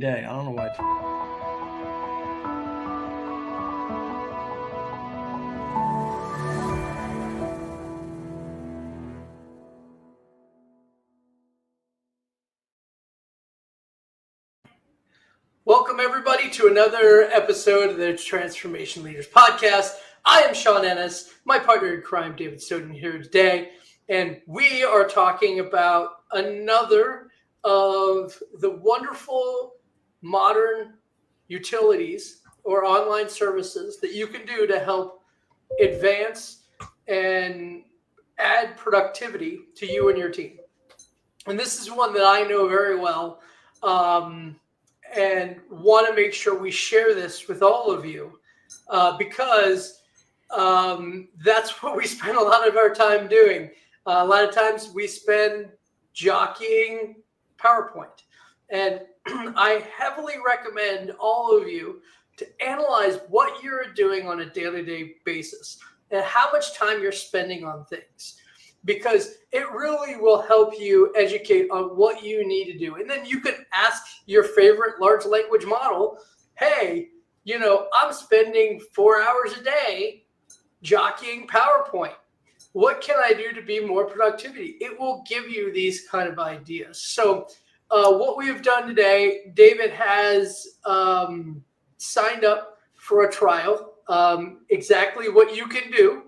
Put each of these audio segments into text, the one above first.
day. I don't know why. Welcome, everybody, to another episode of the Transformation Leaders Podcast. I am Sean Ennis, my partner in crime, David Stoughton, here today, and we are talking about another of the wonderful modern utilities or online services that you can do to help advance and add productivity to you and your team. And this is one that I know very well. And want to make sure we share this with all of you because that's what we spend a lot of our time doing. A lot of times we spend jockeying PowerPoint. And I heavily recommend all of you to analyze what you're doing on a day-to-day basis and how much time you're spending on things, because it really will help you educate on what you need to do. And then you can ask your favorite large language model, hey, I'm spending 4 hours a day jockeying PowerPoint. What can I do to be more productivity? It will give you these kind of ideas. So what we have done today, David has signed up for a trial, exactly what you can do.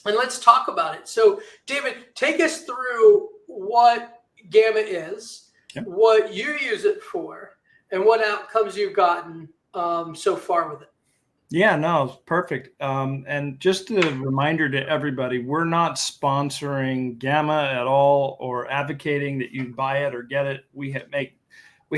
And let's talk about it. So, David, take us through what Gamma is, what you use it for, and what outcomes you've gotten so far with it. Yeah, no, perfect. And just a reminder to everybody, we're not sponsoring Gamma at all or advocating that you buy it or get it. We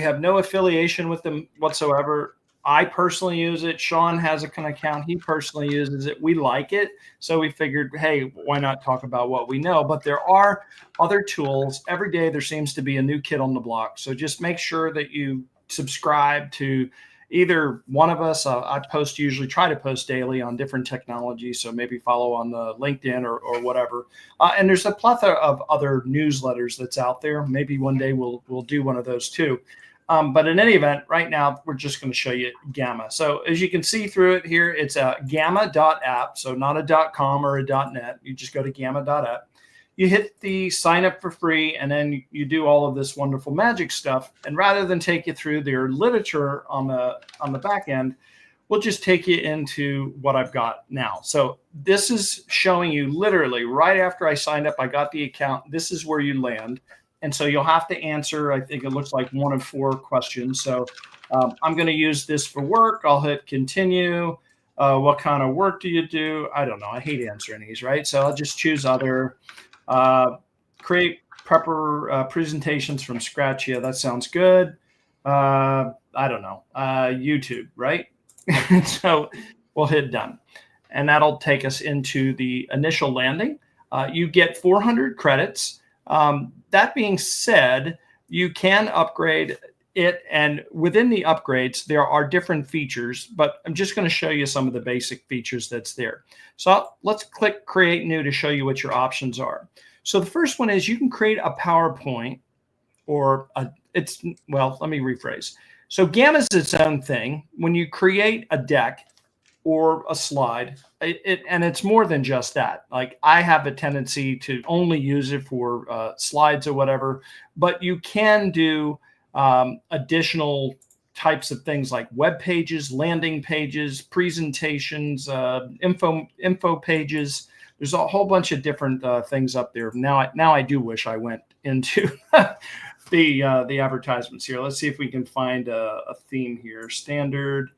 have no affiliation with them whatsoever. I personally use it. Sean has an account. He personally uses it. We like it. So we figured, hey, why not talk about what we know? But there are other tools. Every day there seems to be a new kid on the block. So just make sure that you subscribe to either one of us. I try to post daily on different technologies. So maybe follow on the LinkedIn or whatever. And there's a plethora of other newsletters that's out there. Maybe one day we'll do one of those too. But in any event, right now, we're just going to show you Gamma. So as you can see through it here, it's a gamma.app. So not a .com or a .net. You just go to gamma.app. You hit the sign up for free, and then you do all of this wonderful magic stuff. And rather than take you through their literature on the back end, we'll just take you into what I've got now. So this is showing you literally right after I signed up, I got the account. This is where you land. And so you'll have to answer, I think it looks like 1 of 4 questions. So I'm going to use this for work. I'll hit continue. What kind of work do you do? I don't know. I hate answering these, right? So I'll just choose other. Create presentations from scratch. Yeah, that sounds good. I don't know. YouTube, right? So we'll hit done. And that'll take us into the initial landing. You get 400 credits. That being said, you can upgrade it, and within the upgrades, there are different features, but I'm just going to show you some of the basic features that's there. So let's click Create New to show you what your options are. So the first one is you can create a PowerPoint or let me rephrase. So Gamma is its own thing. When you create a deck or a slide, and it's more than just that. Like I have a tendency to only use it for slides or whatever, but you can do additional types of things like web pages, landing pages, presentations, info pages. There's a whole bunch of different things up there. Now I do wish I went into the advertisements here. Let's see if we can find a theme here. Standard.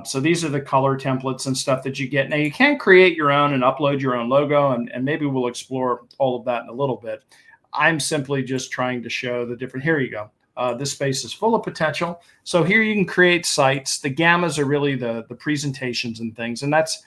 So these are the color templates and stuff that you get. Now you can create your own and upload your own logo, and maybe we'll explore all of that in a little bit. I'm simply just trying to show the different. Here you go. This space is full of potential. So here you can create sites. The Gammas are really the presentations and things, and that's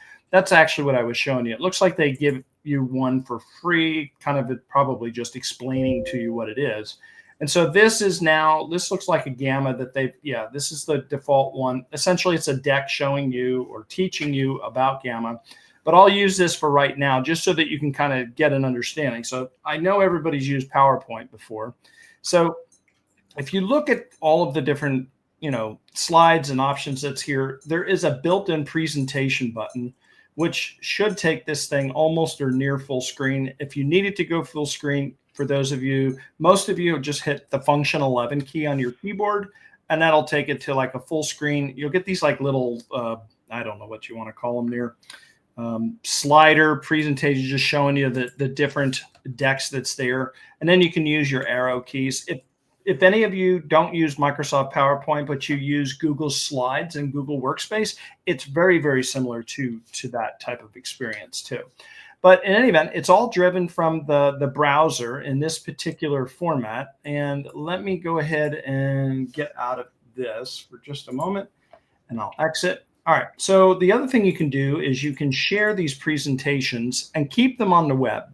actually what I was showing you. It looks like they give you one for free, kind of probably just explaining to you what it is. And so this looks like a Gamma that this is the default one. Essentially, it's a deck showing you or teaching you about Gamma. But I'll use this for right now just so that you can kind of get an understanding. So I know everybody's used PowerPoint before. So if you look at all of the different slides and options that's here, there is a built-in presentation button, which should take this thing almost or near full screen. If you need it to go full screen, for those of you, most of you just hit the function 11 key on your keyboard, and that'll take it to like a full screen. You'll get these like little, I don't know what you want to call them there, slider presentation, just showing you the different decks that's there. And then you can use your arrow keys. If any of you don't use Microsoft PowerPoint, but you use Google Slides and Google Workspace, it's very, very similar to that type of experience too. But in any event, it's all driven from the browser in this particular format. And let me go ahead and get out of this for just a moment, and I'll exit. All right, so the other thing you can do is you can share these presentations and keep them on the web.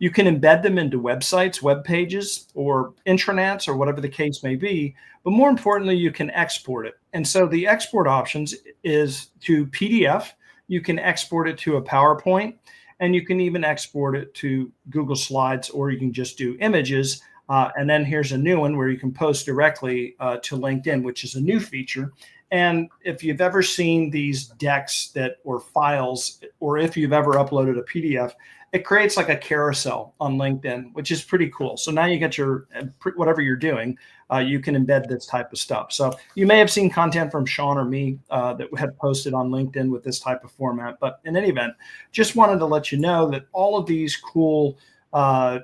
You can embed them into websites, web pages, or intranets, or whatever the case may be. But more importantly, you can export it. And so the export options is to PDF. You can export it to a PowerPoint, and you can even export it to Google Slides, or you can just do images. And then here's a new one where you can post directly to LinkedIn, which is a new feature. And if you've ever seen these decks or files, or if you've ever uploaded a PDF, it creates like a carousel on LinkedIn, which is pretty cool. So now you get your, whatever you're doing, you can embed this type of stuff. So you may have seen content from Sean or me that had posted on LinkedIn with this type of format. But in any event, just wanted to let you know that all of these cool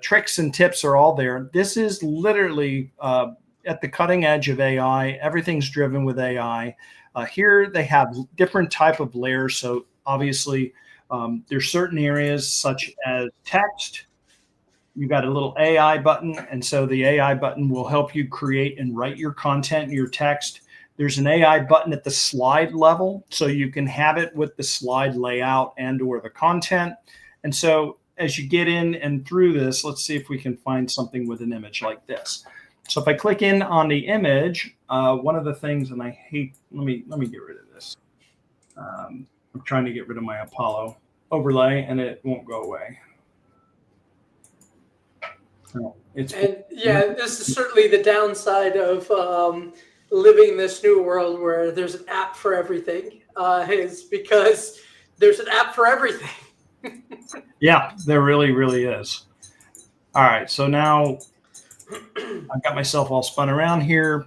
tricks and tips are all there. This is literally at the cutting edge of AI. Everything's driven with AI. Here they have different type of layers. So obviously there's certain areas such as text. You got a little AI button. And so the AI button will help you create and write your content, your text. There's an AI button at the slide level. So you can have it with the slide layout and or the content. And so as you get in and through this, let's see if we can find something with an image like this. So if I click in on the image, one of the things, and I hate, let me get rid of this. I'm trying to get rid of my Apollo overlay, and it won't go away. This is certainly the downside of living in this new world where there's an app for everything, is because there's an app for everything. Yeah, there really, really is. All right, so now I've got myself all spun around here.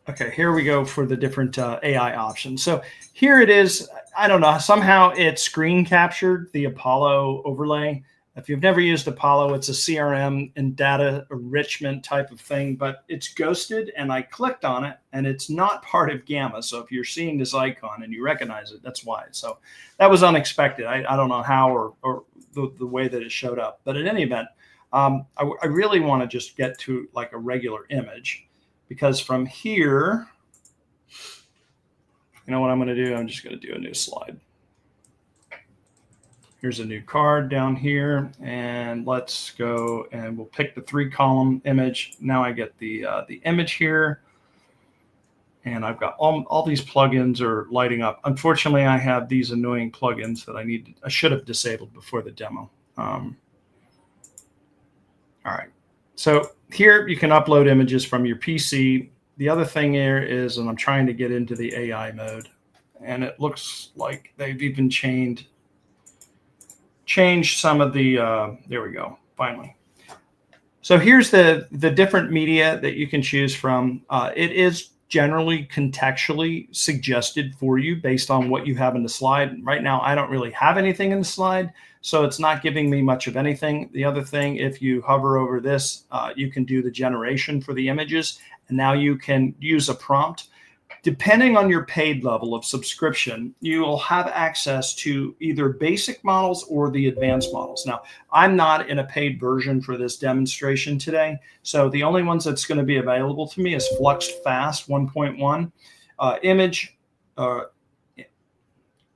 Okay, here we go for the different AI options. So here it is. I don't know, somehow it screen captured the Apollo overlay. If you've never used Apollo, it's a CRM and data enrichment type of thing, but it's ghosted, and I clicked on it and it's not part of Gamma. So if you're seeing this icon and you recognize it, that's why. So that was unexpected. I don't know how or the way that it showed up, but in any event, I really want to just get to like a regular image, because from here, you know what I'm going to do? I'm just going to do a new slide. Here's a new card down here, and let's go and we'll pick the 3-column image. Now I get the image here, and I've got all these plugins are lighting up. Unfortunately, I have these annoying plugins that I should have disabled before the demo. All right, so here you can upload images from your PC. The other thing here is, and I'm trying to get into the AI mode, and it looks like they've even changed some of the, there we go, finally. So here's the different media that you can choose from. It is generally contextually suggested for you based on what you have in the slide. Right now, I don't really have anything in the slide, so it's not giving me much of anything. The other thing, if you hover over this, you can do the generation for the images, and now you can use a prompt. Depending on your paid level of subscription, you will have access to either basic models or the advanced models. Now, I'm not in a paid version for this demonstration today, so the only ones that's going to be available to me is Fluxed Fast 1.1,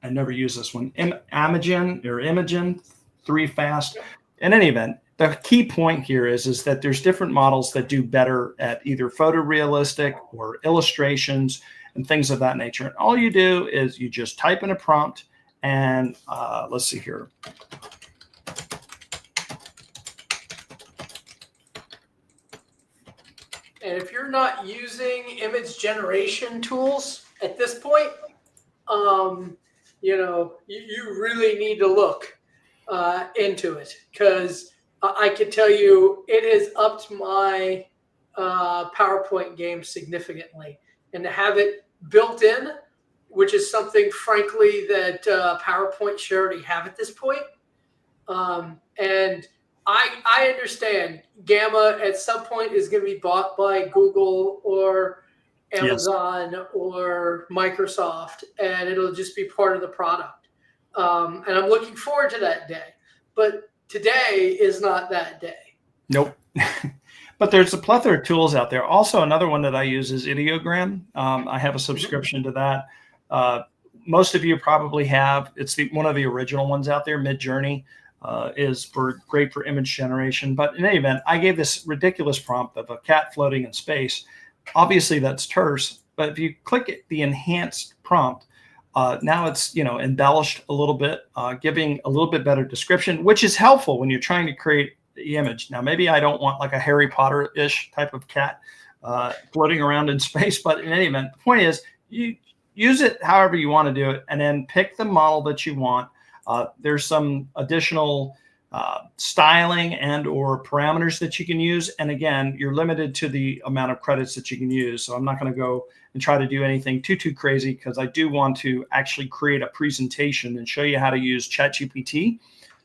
I never use this one, Imagen 3 Fast. In any event, the key point here is that there's different models that do better at either photorealistic or illustrations and things of that nature. And all you do is you just type in a prompt, and let's see here. And if you're not using image generation tools at this point, you really need to look into it, because I can tell you it has upped my PowerPoint game significantly. And to have it built in, which is something, frankly, that PowerPoint should already have at this point. And I understand Gamma at some point is going to be bought by Google or Amazon or Microsoft, and it'll just be part of the product. And I'm looking forward to that day. But today is not that day. Nope. But there's a plethora of tools out there. Also, another one that I use is Ideogram. I have a subscription to that. Most of you probably have. It's one of the original ones out there. Midjourney is great for image generation. But in any event, I gave this ridiculous prompt of a cat floating in space. Obviously, that's terse. But if you click the enhanced prompt, now it's embellished a little bit, giving a little bit better description, which is helpful when you're trying to create the image. Now, maybe I don't want like a Harry Potter-ish type of cat floating around in space, but in any event, the point is you use it however you want to do it, and then pick the model that you want. There's some additional styling and or parameters that you can use. And again, you're limited to the amount of credits that you can use. So I'm not going to go and try to do anything too crazy, because I do want to actually create a presentation and show you how to use ChatGPT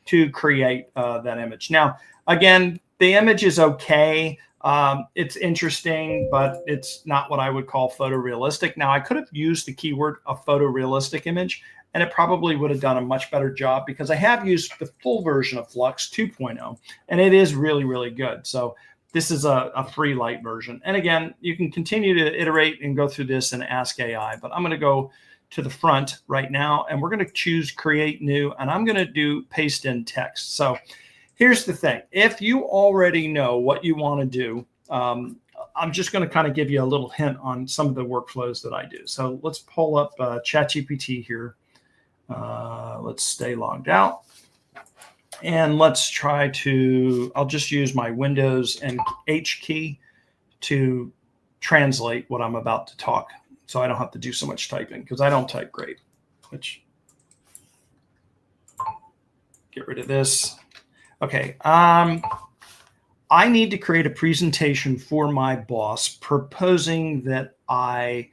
to create that image. Now, again, the image is okay. It's interesting, but it's not what I would call photorealistic. Now, I could have used the keyword a photorealistic image, and it probably would have done a much better job, because I have used the full version of Flux 2.0, and it is really, really good. So this is a free light version. And again, you can continue to iterate and go through this and ask AI, but I'm going to go to the front right now, and we're going to choose create new, and I'm going to do paste in text. So here's the thing. If you already know what you want to do, I'm just going to kind of give you a little hint on some of the workflows that I do. So let's pull up ChatGPT here. Let's stay logged out. And let's try to, I'll just use my Windows and H key to translate what I'm about to talk, so I don't have to do so much typing, because I don't type great. Which, get rid of this. Okay. I need to create a presentation for my boss proposing that I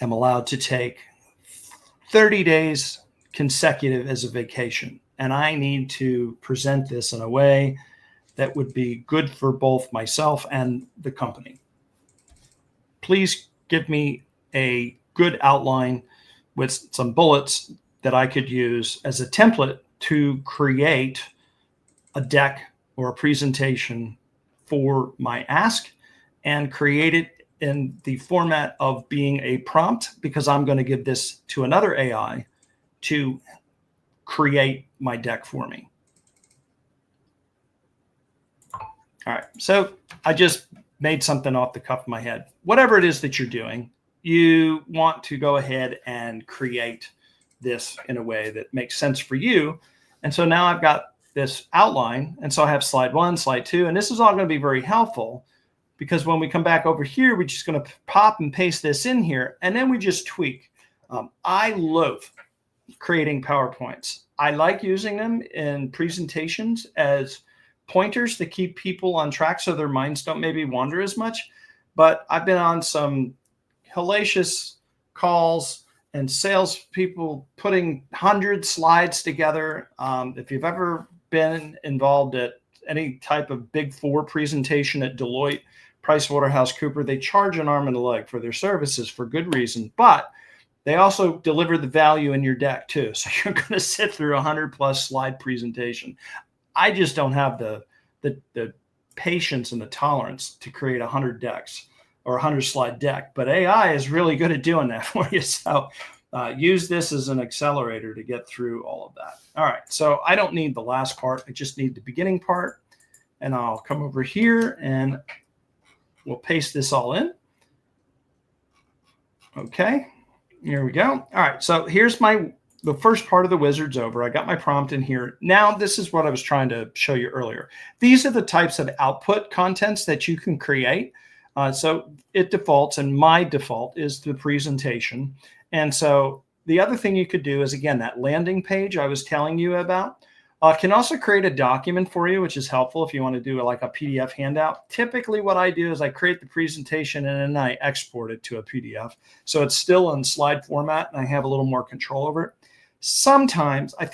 am allowed to take 30 days consecutive as a vacation. And I need to present this in a way that would be good for both myself and the company. Please give me a good outline with some bullets that I could use as a template to create a deck or a presentation for my ask, and create it in the format of being a prompt, because I'm going to give this to another AI to create my deck for me. All right, so I just made something off the cuff of my head. Whatever it is that you're doing, you want to go ahead and create this in a way that makes sense for you. And so now I've got this outline, and so I have slide 1, slide 2, and this is all going to be very helpful, because when we come back over here, we're just going to pop and paste this in here, and then we just tweak. I love creating PowerPoints. I like using them in presentations as pointers to keep people on track so their minds don't maybe wander as much. But I've been on some hellacious calls and salespeople putting 100 slides together. If you've ever been involved at any type of Big Four presentation at Deloitte, PricewaterhouseCoopers, they charge an arm and a leg for their services for good reason, but they also deliver the value in your deck too. So you're going to sit through a 100+ slide presentation. I just don't have the patience and the tolerance to create 100 decks or 100 slide deck, but AI is really good at doing that for you. So use this as an accelerator to get through all of that. All right, so I don't need the last part. I just need the beginning part, and I'll come over here and we'll paste this all in. Okay, here we go. All right, so here's the first part of the wizard's over. I got my prompt in here. Now, this is what I was trying to show you earlier. These are the types of output contents that you can create. So it defaults, and my default is the presentation. And so the other thing you could do is, again, that landing page I was telling you about can also create a document for you, which is helpful if you want to do like a PDF handout. Typically what I do is I create the presentation and then I export it to a PDF. So it's still in slide format and I have a little more control over it. Sometimes, I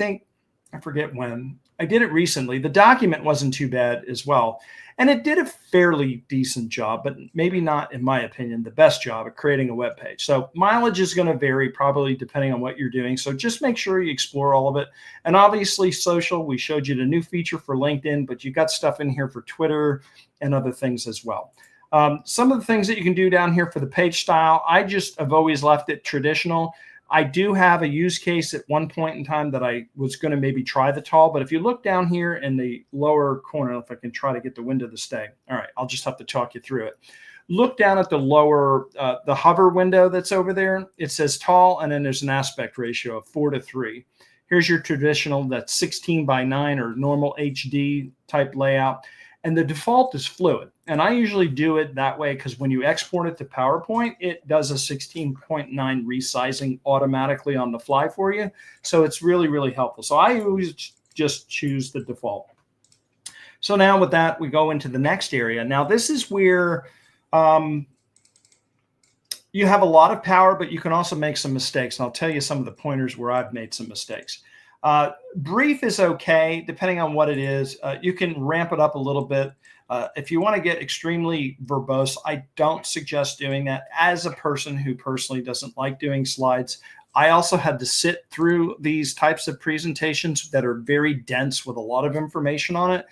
forget when, I did it recently. The document wasn't too bad as well. And it did a fairly decent job, but maybe not, in my opinion, the best job at creating a web page. So mileage is going to vary probably depending on what you're doing. So just make sure you explore all of it. And obviously social, we showed you the new feature for LinkedIn, but you got stuff in here for Twitter and other things as well. Some of the things that you can do down here for the page style, I just have always left it traditional. I do have a use case at one point in time that I was going to maybe try the tall, but if you look down here in the lower corner, if I can try to get the window to stay. All right, I'll just have to talk you through it. Look down at the lower, the hover window that's over there. It says tall, and then there's an aspect ratio of 4:3. Here's your traditional, that's 16:9 or normal HD type layout. And the default is fluid. And I usually do it that way because when you export it to PowerPoint, it does a 16:9 resizing automatically on the fly for you. So it's really, really helpful. So I always just choose the default. So now with that, we go into the next area. Now this is where you have a lot of power, but you can also make some mistakes. And I'll tell you some of the pointers where I've made some mistakes. Brief is okay, depending on what it is. You can ramp it up a little bit. If you want to get extremely verbose, I don't suggest doing that. As a person who personally doesn't like doing slides, I also had to sit through these types of presentations that are very dense with a lot of information on it.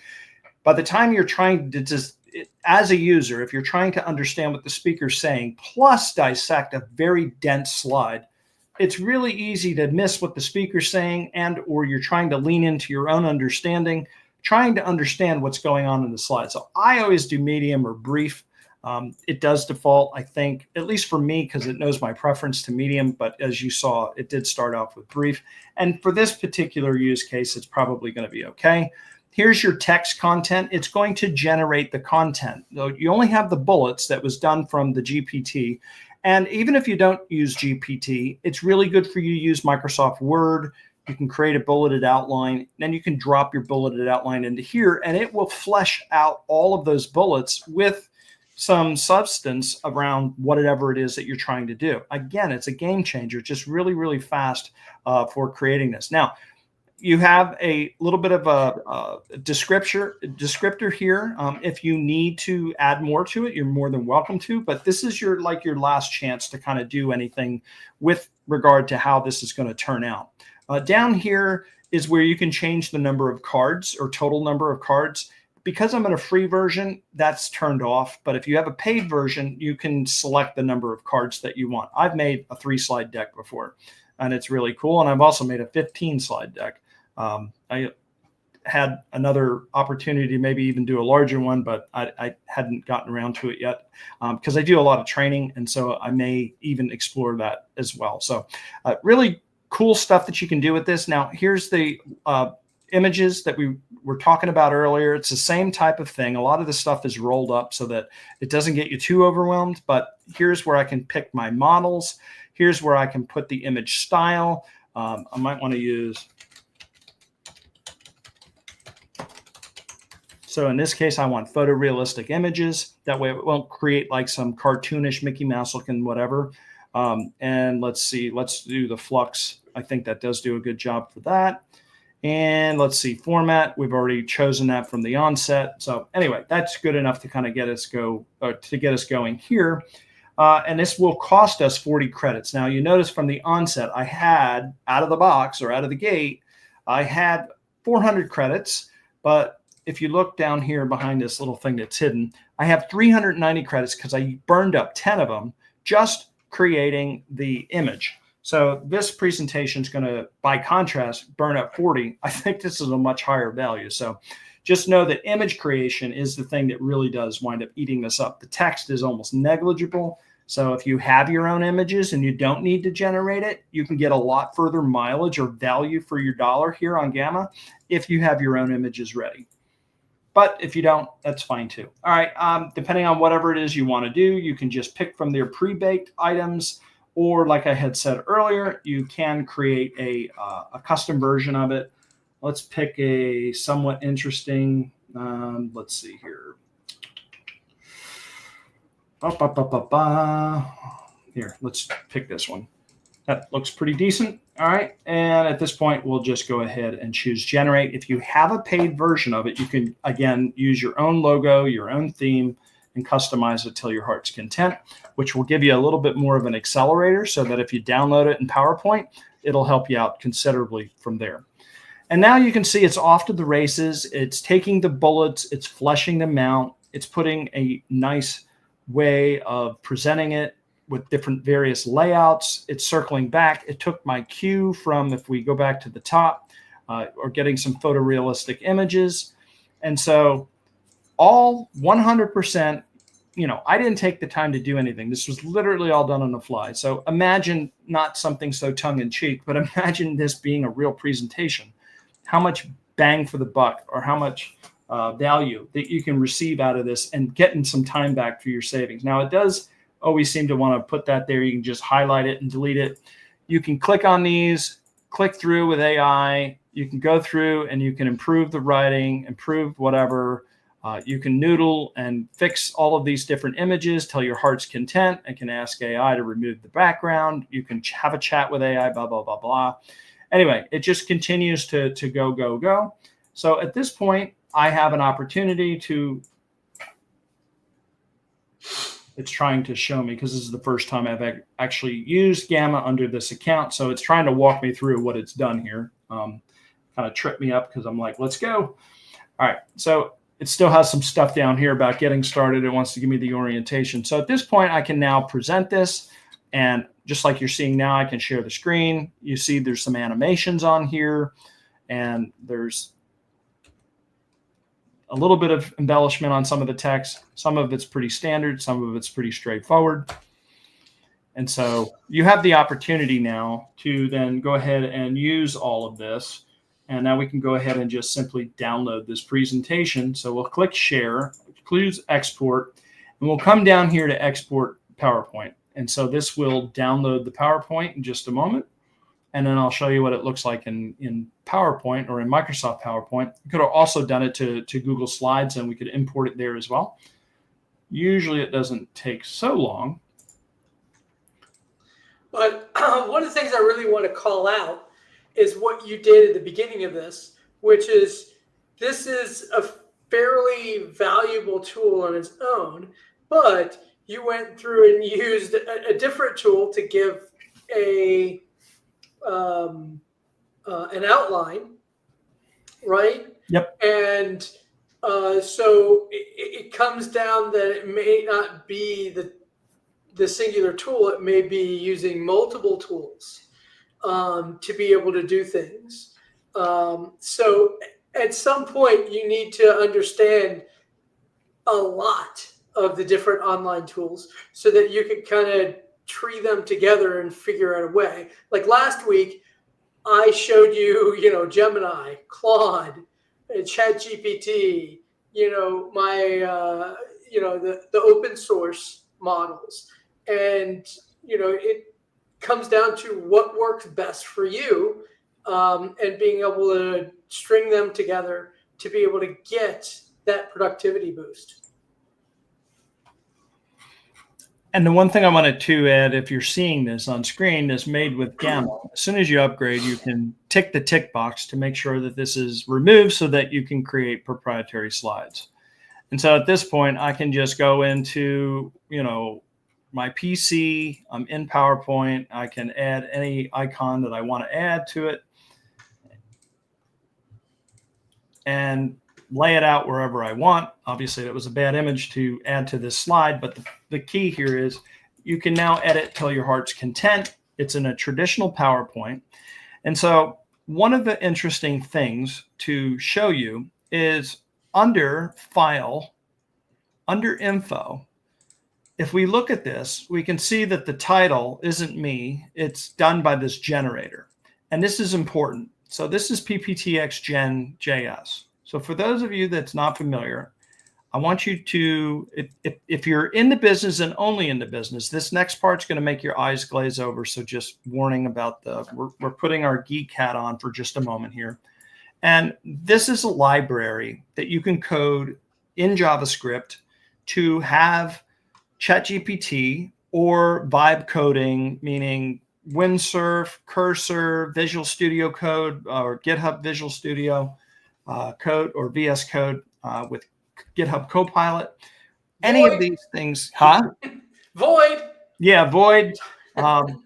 By the time you're trying to just, as a user, if you're trying to understand what the speaker's saying, plus dissect a very dense slide, it's really easy to miss what the speaker's saying, and or you're trying to lean into your own understanding, trying to understand what's going on in the slide. So I always do medium or brief. It does default, I think, at least for me, because it knows my preference to medium. But as you saw, it did start off with brief. And for this particular use case, it's probably going to be okay. Here's your text content. It's going to generate the content. So you only have the bullets that was done from the GPT. And even if you don't use GPT, it's really good for you to use Microsoft Word. You can create a bulleted outline, then you can drop your bulleted outline into here, and it will flesh out all of those bullets with some substance around whatever it is that you're trying to do. Again, it's a game changer, just really, really fast for creating this. Now, you have a little bit of a descriptor here. If you need to add more to it, you're more than welcome to, but this is your last chance to kind of do anything with regard to how this is going to turn out. Down here is where you can change the number of cards or total number of cards. Because I'm in a free version, that's turned off. But if you have a paid version, you can select the number of cards that you want. I've made a 3-slide deck before, and it's really cool. And I've also made a 15-slide deck. I had another opportunity to maybe even do a larger one, but I hadn't gotten around to it yet because I do a lot of training. And so I may even explore that as well. So really cool stuff that you can do with this. Now, here's the images that we were talking about earlier. It's the same type of thing. A lot of the stuff is rolled up so that it doesn't get you too overwhelmed. But here's where I can pick my models. Here's where I can put the image style. I might want to use... So in this case, I want photorealistic images. That way it won't create like some cartoonish Mickey Mouse looking whatever. And let's see, let's do the flux. I think that does do a good job for that. And let's see, format. We've already chosen that from the onset. So anyway, that's good enough to kind of get us going here. And this will cost us 40 credits. Now you notice from the onset, I had out of the box or out of the gate, I had 400 credits, but if you look down here behind this little thing that's hidden, I have 390 credits because I burned up 10 of them just creating the image. So this presentation is going to, by contrast, burn up 40. I think this is a much higher value. So just know that image creation is the thing that really does wind up eating this up. The text is almost negligible. So if you have your own images and you don't need to generate it, you can get a lot further mileage or value for your dollar here on Gamma if you have your own images ready. But if you don't, that's fine too. All right. Depending on whatever it is you want to do, you can just pick from their pre-baked items, or like I had said earlier, you can create a custom version of it. Let's pick a somewhat interesting. Let's see here. Here, let's pick this one. That looks pretty decent. All right. And at this point, we'll just go ahead and choose generate. If you have a paid version of it, you can, again, use your own logo, your own theme, and customize it till your heart's content, which will give you a little bit more of an accelerator so that if you download it in PowerPoint, it'll help you out considerably from there. And now you can see it's off to the races. It's taking the bullets, it's fleshing them out, it's putting a nice way of presenting it with different various layouts. It's circling back. It took my cue from, if we go back to the top, or getting some photorealistic images. And so all 100%, I didn't take the time to do anything. This was literally all done on the fly. So imagine not something so tongue-in-cheek, but imagine this being a real presentation. How much bang for the buck, or how much value that you can receive out of this, and getting some time back for your savings. Now, it does always seem to want to put that there. You can just highlight it and delete it. You can click on these, click through with AI. You can go through and you can improve the writing, improve whatever. You can noodle and fix all of these different images till your heart's content, and can ask AI to remove the background. You can have a chat with AI, blah, blah, blah, blah. Anyway, it just continues to go, go, go. So at this point, I have an opportunity to, it's trying to show me, because this is the first time I've actually used Gamma under this account. So it's trying to walk me through what it's done here. Kind of tripped me up because I'm like, let's go. All right. So it still has some stuff down here about getting started. It wants to give me the orientation. So at this point, I can now present this. And just like you're seeing now, I can share the screen. You see there's some animations on here, and there's a little bit of embellishment on some of the text. Some of it's pretty standard. Some of it's pretty straightforward. And so you have the opportunity now to then go ahead and use all of this. And now we can go ahead and just simply download this presentation. So we'll click share, choose export, and we'll come down here to export PowerPoint. And so this will download the PowerPoint in just a moment. And then I'll show you what it looks like in PowerPoint, or in Microsoft PowerPoint. You could have also done it to Google Slides, and we could import it there as well. Usually it doesn't take so long. But one of the things I really want to call out is what you did at the beginning of this, which is, this is a fairly valuable tool on its own, but you went through and used a different tool to give an outline, right? Yep. And so it comes down that it may not be the singular tool. It may be using multiple tools to be able to do things. So at some point, you need to understand a lot of the different online tools so that you can kind of tree them together and figure out a way. Like last week, I showed you, Gemini, Claude, ChatGPT, my, the open source models. And, it comes down to what works best for you, and being able to string them together to be able to get that productivity boost. And the one thing I wanted to add, if you're seeing this on screen, is made with Gamma. As soon as you upgrade, you can tick the tick box to make sure that this is removed so that you can create proprietary slides. And so at this point, I can just go into, my PC. I'm in PowerPoint. I can add any icon that I want to add to it and lay it out wherever I want. Obviously, that was a bad image to add to this slide, but the key here is you can now edit till your heart's content. It's in a traditional PowerPoint. And so one of the interesting things to show you is under File, under Info, if we look at this, we can see that the title isn't me. It's done by this generator. And this is important. So this is PPTX Gen JS. So for those of you that's not familiar, I want you to, if you're in the business and only in the business, this next part's going to make your eyes glaze over. So just warning about we're putting our geek hat on for just a moment here. And this is a library that you can code in JavaScript to have ChatGPT or vibe coding, meaning Windsurf, Cursor, Visual Studio Code, or GitHub Visual Studio Code, or VS Code with GitHub Copilot. Any of these things, Void. Yeah, Void.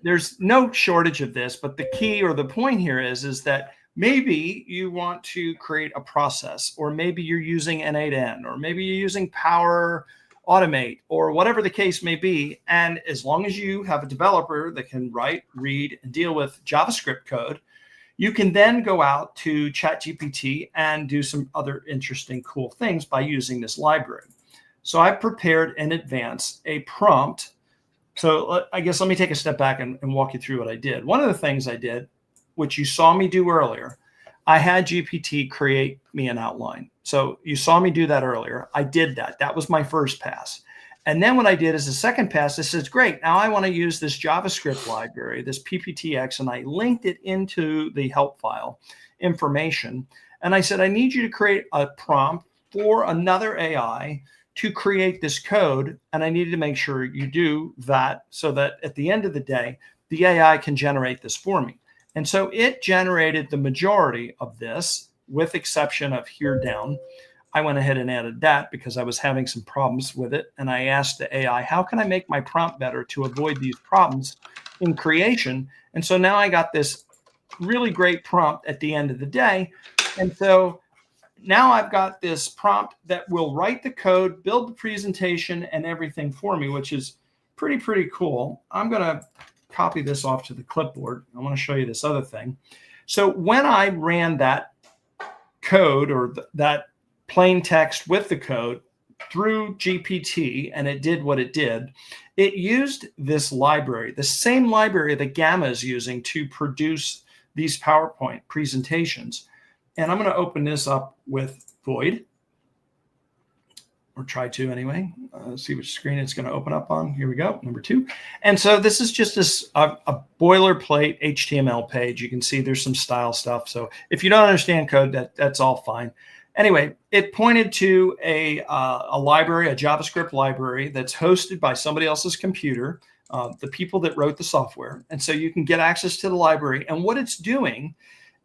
There's no shortage of this, but the key or the point here is that maybe you want to create a process, or maybe you're using N8N, or maybe you're using Power Automate, or whatever the case may be. And as long as you have a developer that can write, read, and deal with JavaScript code, you can then go out to ChatGPT and do some other interesting, cool things by using this library. So I prepared in advance a prompt. So I guess let me take a step back and walk you through what I did. One of the things I did, which you saw me do earlier, I had GPT create me an outline. So you saw me do that earlier. I did that. That was my first pass. And then what I did is the second pass, I said, great, now I want to use this JavaScript library, this PPTX, and I linked it into the help file information. And I said, I need you to create a prompt for another AI to create this code. And I needed to make sure you do that so that at the end of the day, the AI can generate this for me. And so it generated the majority of this, with exception of here down. I went ahead and added that because I was having some problems with it. And I asked the AI, how can I make my prompt better to avoid these problems in creation? And so now I got this really great prompt at the end of the day. And so now I've got this prompt that will write the code, build the presentation, and everything for me, which is pretty cool. I'm going to copy this off to the clipboard. I want to show you this other thing. So when I ran that code, or that plain text with the code through GPT, and it did what it did, it used this library, the same library that Gamma is using to produce these PowerPoint presentations. And I'm going to open this up with Void, or try to anyway. See which screen it's going to open up on. Here we go, number 2. And so this is just a boilerplate HTML page. You can see there's some style stuff. So if you don't understand code, that's all fine. Anyway, it pointed to a library, a JavaScript library that's hosted by somebody else's computer, the people that wrote the software. And so you can get access to the library. And what it's doing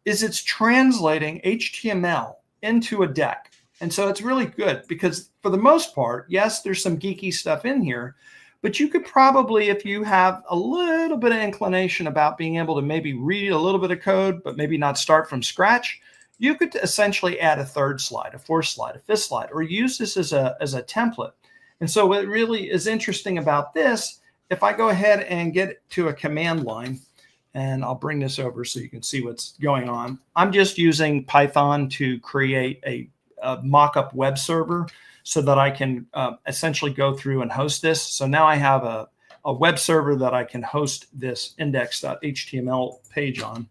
is it's translating HTML into a deck. And so it's really good because for the most part, yes, there's some geeky stuff in here, but you could probably, if you have a little bit of inclination about being able to maybe read a little bit of code, but maybe not start from scratch, you could essentially add a 3rd slide, a 4th slide, a 5th slide, or use this as a template. And so what really is interesting about this, if I go ahead and get to a command line, and I'll bring this over so you can see what's going on. I'm just using Python to create a mock-up web server so that I can essentially go through and host this. So now I have a web server that I can host this index.html page on.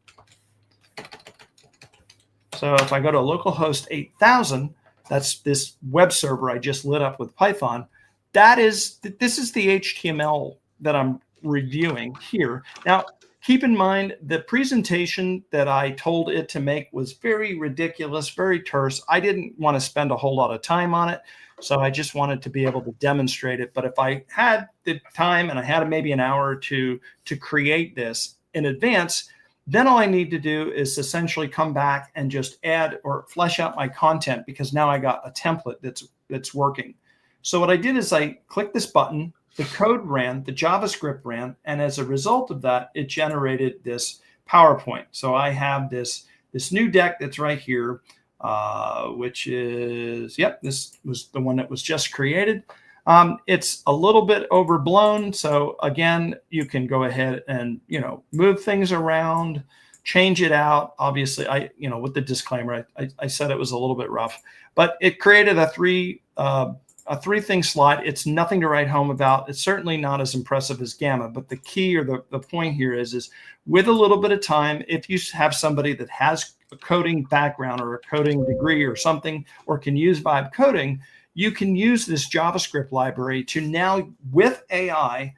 So if I go to localhost 8000, that's this web server I just lit up with Python. This is the HTML that I'm reviewing here. Now, keep in mind, the presentation that I told it to make was very ridiculous, very terse. I didn't want to spend a whole lot of time on it, so I just wanted to be able to demonstrate it. But if I had the time and I had maybe an hour or two to create this in advance, then all I need to do is essentially come back and just add or flesh out my content, because now I got a template that's working. So what I did is I clicked this button, the code ran, the JavaScript ran, and as a result of that, it generated this PowerPoint. So I have this new deck that's right here, which is, this was the one that was just created. It's a little bit overblown. So again, you can go ahead and, move things around, change it out. Obviously, with the disclaimer, I said it was a little bit rough, but it created a three-thing slide. It's nothing to write home about. It's certainly not as impressive as Gamma, but the key or the point here is with a little bit of time, if you have somebody that has a coding background or a coding degree or something, or can use Vibe coding, you can use this JavaScript library to now, with AI,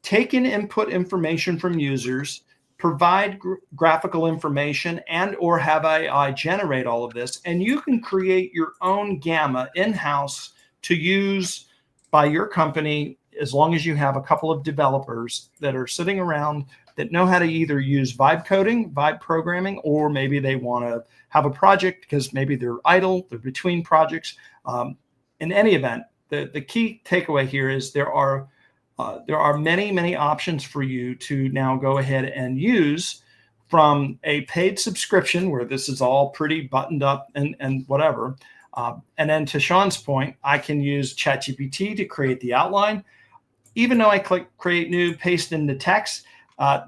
take in input information from users, provide graphical information, and or have AI generate all of this. And you can create your own Gamma in-house to use by your company, as long as you have a couple of developers that are sitting around that know how to either use Vibe coding, Vibe programming, or maybe they want to have a project because maybe they're idle, they're between projects. In any event, the key takeaway here is there are many options for you to now go ahead and use, from a paid subscription where this is all pretty buttoned up and whatever. And then to Sean's point, I can use ChatGPT to create the outline. Even though I click create new, paste in the text,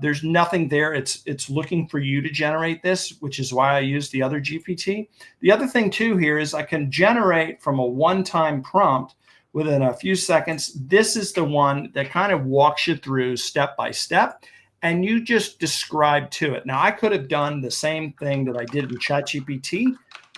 there's nothing there. It's looking for you to generate this, which is why I use the other GPT. The other thing too here is I can generate from a one-time prompt within a few seconds. This is the one that kind of walks you through step by step, and you just describe to it. Now, I could have done the same thing that I did with ChatGPT.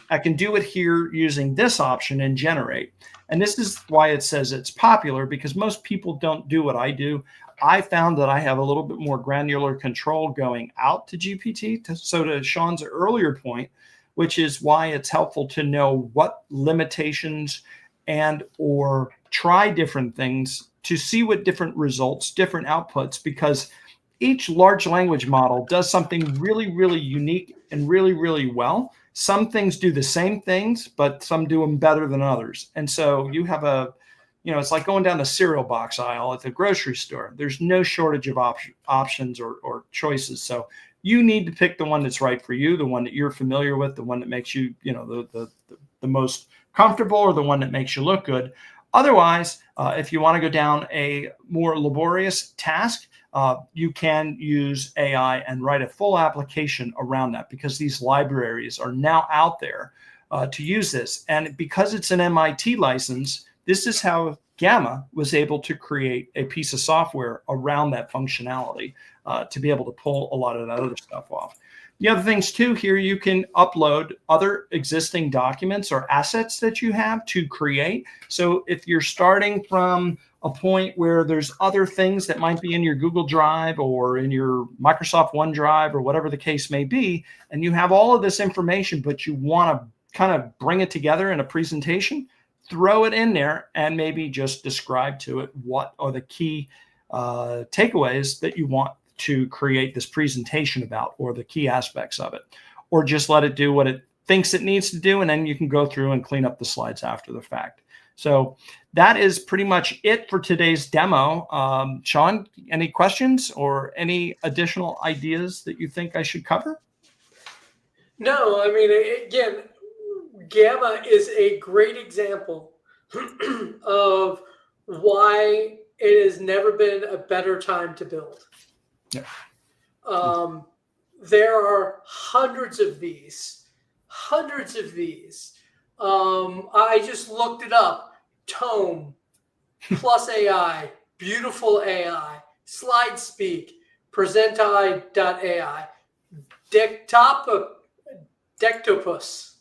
I can do it here using this option and generate. And this is why it says it's popular, because most people don't do what I do. I found that I have a little bit more granular control going out to GPT. So to Sean's earlier point, which is why it's helpful to know what limitations and or try different things to see what different results, different outputs, because each large language model does something really, really unique and really, really well. Some things do the same things, but some do them better than others. And so you have it's like going down the cereal box aisle at the grocery store. There's no shortage of options or choices. So you need to pick the one that's right for you, the one that you're familiar with, the one that makes you, the most comfortable, or the one that makes you look good. Otherwise, if you want to go down a more laborious task, you can use AI and write a full application around that, because these libraries are now out there to use this. And because it's an MIT license, this is how Gamma was able to create a piece of software around that functionality to be able to pull a lot of that other stuff off. The other things too, here you can upload other existing documents or assets that you have to create. So if you're starting from a point where there's other things that might be in your Google Drive or in your Microsoft OneDrive or whatever the case may be, and you have all of this information, but you want to kind of bring it together in a presentation, throw it in there and maybe just describe to it what are the key takeaways that you want to create this presentation about, or the key aspects of it, or just let it do what it thinks it needs to do. And then you can go through and clean up the slides after the fact. So that is pretty much it for today's demo. Sean, any questions or any additional ideas that you think I should cover? No, I mean, again, Gamma is a great example of why it has never been a better time to build. Yeah. There are hundreds of these. I just looked it up. Tome, Plus AI, Beautiful AI, SlideSpeak, Presenti.ai, Dectopus,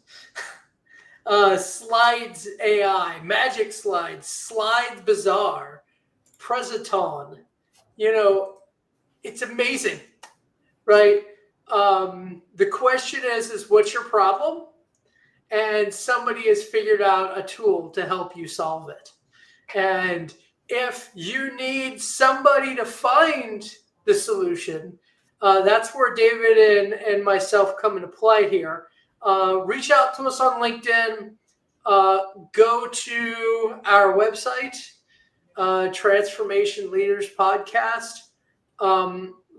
Slides AI, Magic Slides, Slides Bazaar, Preseton. It's amazing, right? The question is what's your problem? And somebody has figured out a tool to help you solve it. And if you need somebody to find the solution, that's where David and myself come into play here. Reach out to us on LinkedIn. Go to our website, Transformation Leaders Podcast.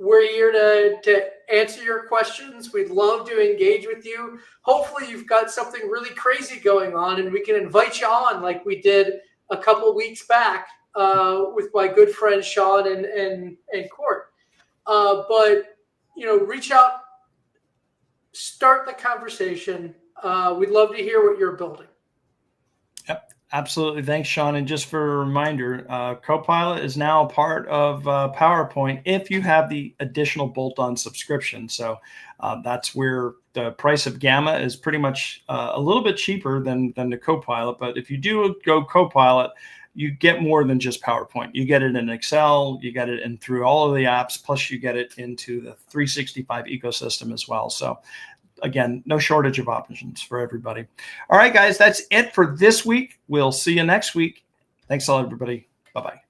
We're here to answer your questions. We'd love to engage with you. Hopefully you've got something really crazy going on and we can invite you on like we did a couple weeks back with my good friend Sean and Court. But reach out, start the conversation. We'd love to hear what you're building. Yep. Absolutely. Thanks, Sean. And just for a reminder, Copilot is now part of PowerPoint if you have the additional bolt-on subscription. So that's where the price of Gamma is pretty much a little bit cheaper than the Copilot. But if you do go Copilot, you get more than just PowerPoint. You get it in Excel, you get it in through all of the apps, plus you get it into the 365 ecosystem as well. So again, no shortage of options for everybody. All right, guys, that's it for this week. We'll see you next week. Thanks a lot, everybody. Bye-bye.